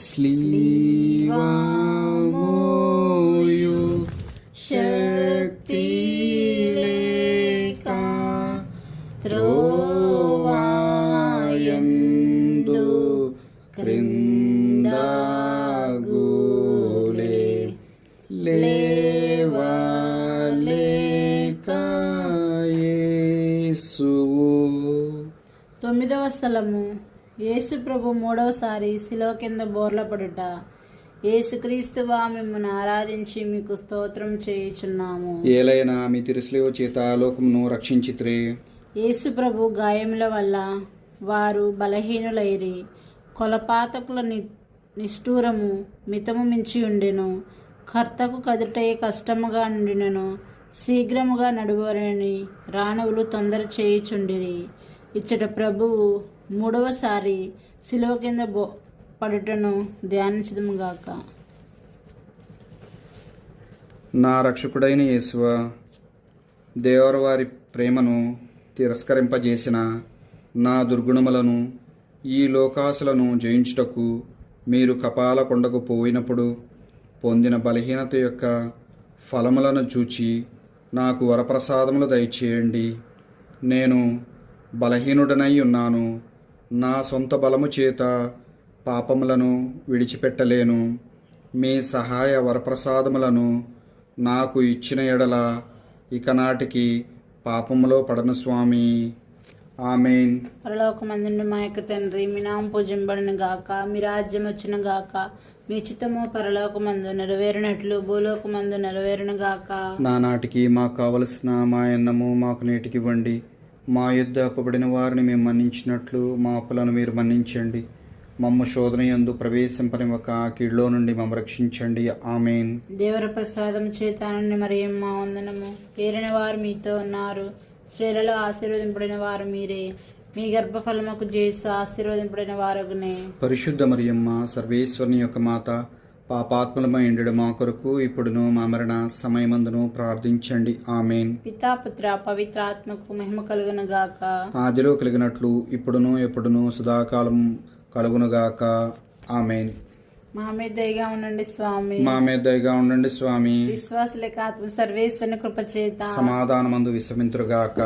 స్లీవామోయు శక్తి లేక త్రోవాయందు క్రిందగులే లేవలేక యేసువు. 9వ స్థలము యేసు ప్రభు 3వసారి శిలువ కింద బోర్లపడుట. యేసుక్రీస్తువా మిమ్మల్ని ఆరాధించి మీకు స్తోత్రం చేయుచున్నాము. ఏలైనా మీ తిరుశిలువ చేత లోకమును రక్షించిత్రే. యేసు ప్రభు గాయముల వల్ల వారు బలహీనులైరి. కొలపాతకుల నిష్ఠూరము మితము మించి ఉండెను. కర్తకు కదుటే కష్టముగా నుండినను శీఘ్రముగా నడువరని రాణువులు తొందర చేయుచుండిరి. ఇచ్చట ప్రభువు 3వసారి శిలువ కింద పడుటను ధ్యానించదుముగాక. నా రక్షకుడైన యేసువా, దేవరు వారి ప్రేమను తిరస్కరింపజేసిన నా దుర్గుణములను ఈ లోకాసులను జయించుటకు మీరు కపాల కొండకు పోయినప్పుడు పొందిన బలహీనత యొక్క ఫలములను చూచి నాకు వరప్రసాదములు దయచేయండి. నేను బలహీనుడనై ఉన్నాను. నా సొంత బలము చేత పాపములను విడిచిపెట్టలేను. మీ సహాయ వరప్రసాదములను నాకు ఇచ్చిన ఎడల ఇక నాటికి పాపములో పడను స్వామి. ఆమెన్. పరలోకమందుండి మా యొక్క తండ్రి, మీ నామం పూజింపబడును గాక, మీ రాజ్యం వచ్చును గాక, మీ చిత్తము పరలోకమందు నెరవేరినట్లు భూలోకమందు నెరవేరును గాక. నానాటికి మాకు కావలసిన మా అన్నము మాకు నేటికి ఇవ్వండి. మా యుద్ధ అప్పబడిన వారిని మేము మన్నించినట్లు మా అప్పులను మీరు మన్నించండి. మమ్మ శోధన యందు ప్రవేశింపనివ్వక కీడులో నుండి మమ్మ రక్షించండి. ఆమెన్. దేవర ప్రసాదం చేతానండి మరియమ్మ వందనము. ఏరిన వారు మీతో ఉన్నారు, స్త్రీలలో ఆశీర్వదింపడిన వారు మీరే, మీ గర్భఫలముకు చేసి ఆశీర్వదింపడిన వారగునే. పరిశుద్ధ మరియమ్మ సర్వేశ్వరుని యొక్క మాత, పాపాత్ములమై ఉండు మా కొరకు ఇప్పుడును మా మరణ సమయమందును ప్రార్థించండి. ఆమెన్. పితా పుత్ర పవిత్ర ఆత్మకు మహిమ కలుగును గాక. ఆదిలో కలిగినట్లు ఇప్పుడును ఎప్పుడును సదాకాలం కలుగునుగాక. ఆమెన్. మా మీద దయగా ఉండండి స్వామి. మా మీద దయగా ఉండండి స్వామి. విశ్వాసులకి ఆత్మ సర్వేశ్వరుని కృప చేత సమాధానమందు విశ్రమింతురుగాక.